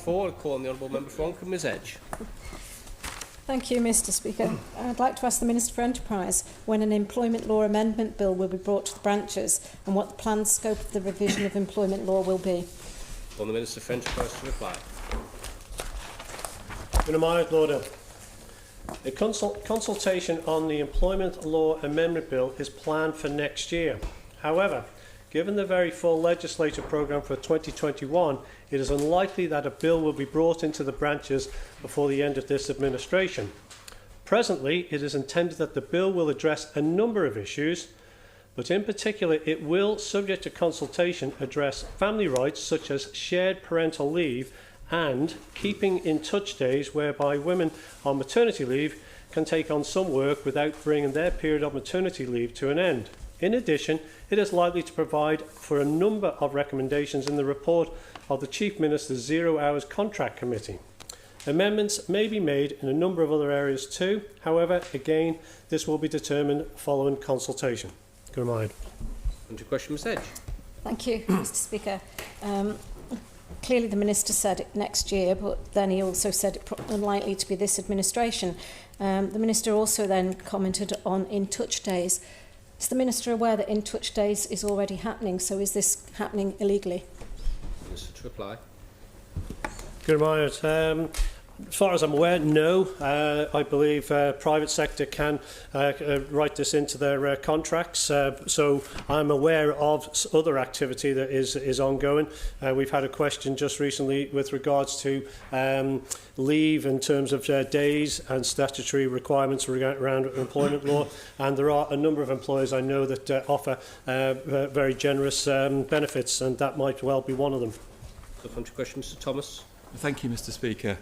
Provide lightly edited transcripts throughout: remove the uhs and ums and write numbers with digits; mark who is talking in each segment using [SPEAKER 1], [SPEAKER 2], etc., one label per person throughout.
[SPEAKER 1] 4. I call on the Honourable Member for Onchan, Ms Edge.
[SPEAKER 2] Thank you, Mr Speaker. I'd like to ask the Minister for Enterprise when an employment law amendment bill will be brought to the branches and what the planned scope of the revision of employment law will be.
[SPEAKER 1] On the Minister for Enterprise to reply.
[SPEAKER 3] Lord, a consultation on the employment law amendment bill is planned for next year. However, given the very full legislative programme for 2021, it is unlikely that a bill will be brought into the branches before the end of this administration. Presently, it is intended that the bill will address a number of issues, but in particular it will, subject to consultation, address family rights such as shared parental leave and keeping in touch days, whereby women on maternity leave can take on some work without bringing their period of maternity leave to an end. In addition, it is likely to provide for a number of recommendations in the report of the Chief Minister's 0 Hours Contract Committee. Amendments may be made in a number of other areas too. However, again, this will be determined following consultation. Good morning.
[SPEAKER 1] Under question, Ms Edge.
[SPEAKER 2] Thank you, Mr Speaker. Clearly the Minister said it next year, but then he also said it unlikely to be this administration. The Minister also then commented on in-touch days. Is the Minister aware that in-touch days is already happening? So is this happening illegally?
[SPEAKER 1] Minister to reply.
[SPEAKER 3] Good morning. As far as I'm aware, no. I believe private sector can write this into their contracts. So I'm aware of other activity that is ongoing. We've had a question just recently with regards to leave in terms of days and statutory requirements around employment law. And there are a number of employers I know that offer very generous benefits, and that might well be one of them.
[SPEAKER 1] Supplementary question, Mr Thomas.
[SPEAKER 4] Thank you, Mr Speaker.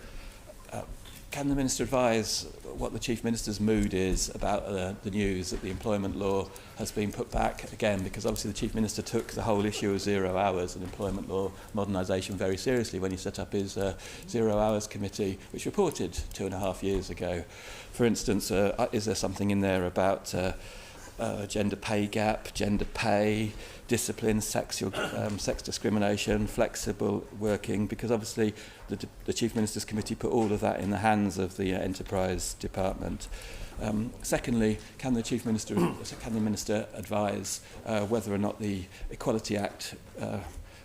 [SPEAKER 4] Can the Minister advise what the Chief Minister's mood is about the news that the employment law has been put back again? Because obviously the Chief Minister took the whole issue of 0 hours and employment law modernisation very seriously when he set up his 0 hours committee, which reported 2.5 years ago. For instance, is there something in there about gender pay gap, gender pay, discipline, sex discrimination, flexible working? Because obviously the Chief Minister's Committee put all of that in the hands of the Enterprise Department. Secondly, can the Minister advise whether or not the Equality Act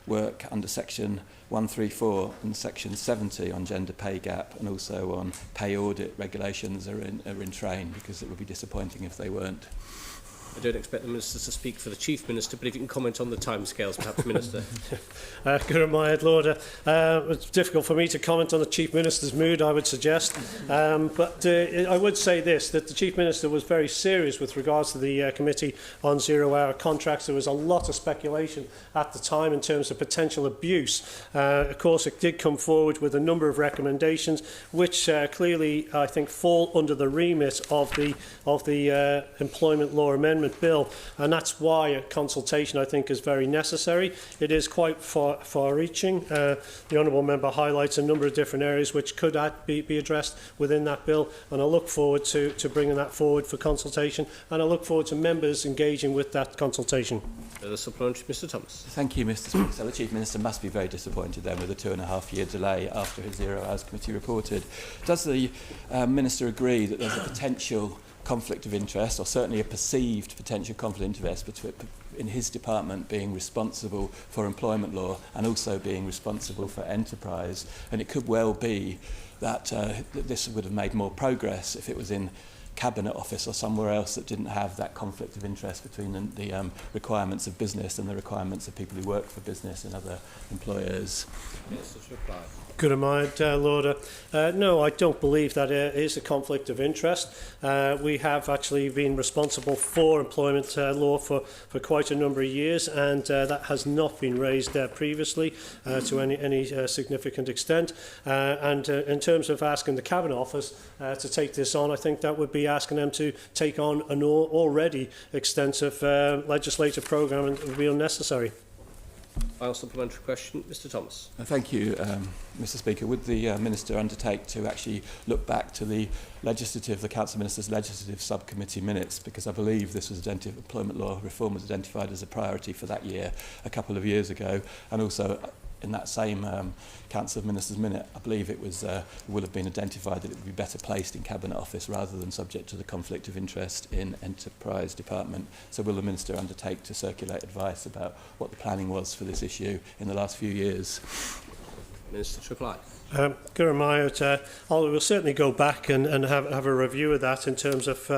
[SPEAKER 4] work under Section 134 and Section 70 on gender pay gap and also on pay audit regulations are in train? Because it would be disappointing if they weren't.
[SPEAKER 1] I don't expect the Minister to speak for the Chief Minister, but if you can comment on the timescales, perhaps, Minister.
[SPEAKER 3] Good my Lord. It's difficult for me to comment on the Chief Minister's mood, I would suggest. But I would say this, that the Chief Minister was very serious with regards to the Committee on 0 Hour Contracts. There was a lot of speculation at the time in terms of potential abuse. Of course, it did come forward with a number of recommendations, which clearly, I think, fall under the remit of the Employment Law Amendment Bill, and that's why a consultation, I think, is very necessary. It is quite far-reaching. The Honourable Member highlights a number of different areas which could be addressed within that bill, and I look forward to bringing that forward for consultation, and I look forward to members engaging with that consultation.
[SPEAKER 1] The supplementary, Mr Thomas.
[SPEAKER 4] Thank you, Mr Speaker. So the Chief Minister must be very disappointed then with a 2.5-year delay after his 0 Hours Committee reported. Does the Minister agree that there's a potential conflict of interest, or certainly a perceived potential conflict of interest in his department being responsible for employment law and also being responsible for enterprise? And it could well be that this would have made more progress if it was in Cabinet Office or somewhere else that didn't have that conflict of interest between the requirements of business and the requirements of people who work for business and other employers.
[SPEAKER 1] Yes, let's reply.
[SPEAKER 3] Good mind, Lord. No, I don't believe that is a conflict of interest. We have actually been responsible for employment law for quite a number of years, and that has not been raised previously to any significant extent. And in terms of asking the Cabinet Office to take this on, I think that would be asking them to take on an already extensive legislative programme, and it would be unnecessary.
[SPEAKER 1] Final supplementary question, Mr Thomas.
[SPEAKER 4] Thank you, Mr Speaker. Would the Minister undertake to actually look back to the Council Minister's Legislative Subcommittee minutes, because I believe this was employment law reform was identified as a priority for that year a couple of years ago, and also in that same Council of Ministers minute, I believe it was will have been identified that it would be better placed in Cabinet Office rather than subject to the conflict of interest in Enterprise Department. So will the Minister undertake to circulate advice about what the planning was for this issue in the last few years?
[SPEAKER 1] Minister to reply.
[SPEAKER 3] We'll certainly go back and have a review of that in terms of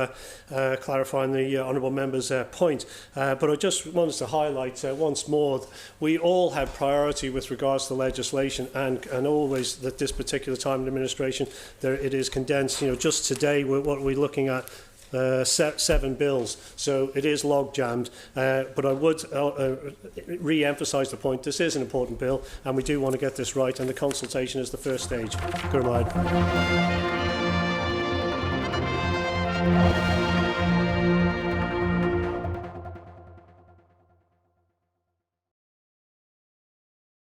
[SPEAKER 3] clarifying the honourable member's point. But I just wanted to highlight once more, we all have priority with regards to legislation, and always at this particular time in administration, it is condensed. You know, just today, what we're looking at, 7 bills, so it is log jammed, but I would re-emphasise the point, this is an important bill and we do want to get this right, and the consultation is the first stage. Good night.